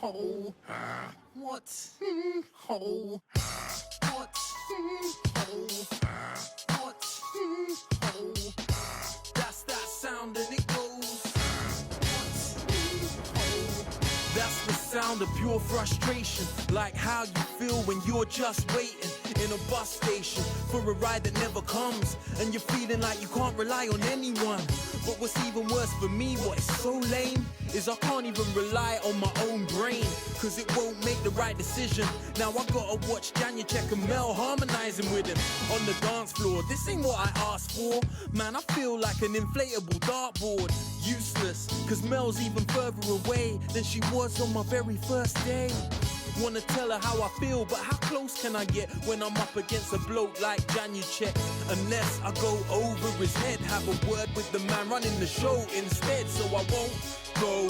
ho. What? Ho. What? Ho. What? Ho. That's that sound and it goes. What? Ho. That's the sound of pure frustration. Like how you feel when you're just waiting in a bus station for a ride that never comes, and you're feeling like you can't rely on anyone. But what's even worse for me, what is so lame, is I can't even rely on my own brain, cause it won't make the right decision. Now I gotta watch Janucheck and Mel harmonizing with him on the dance floor. This ain't what I asked for. Man, I feel like an inflatable dartboard. Useless, cause Mel's even further away than she was on my very first day. Wanna tell her how I feel, but how close can I get when I'm up against a bloke like Janucheck? Unless I go over his head, have a word with the man running the show instead. So I won't go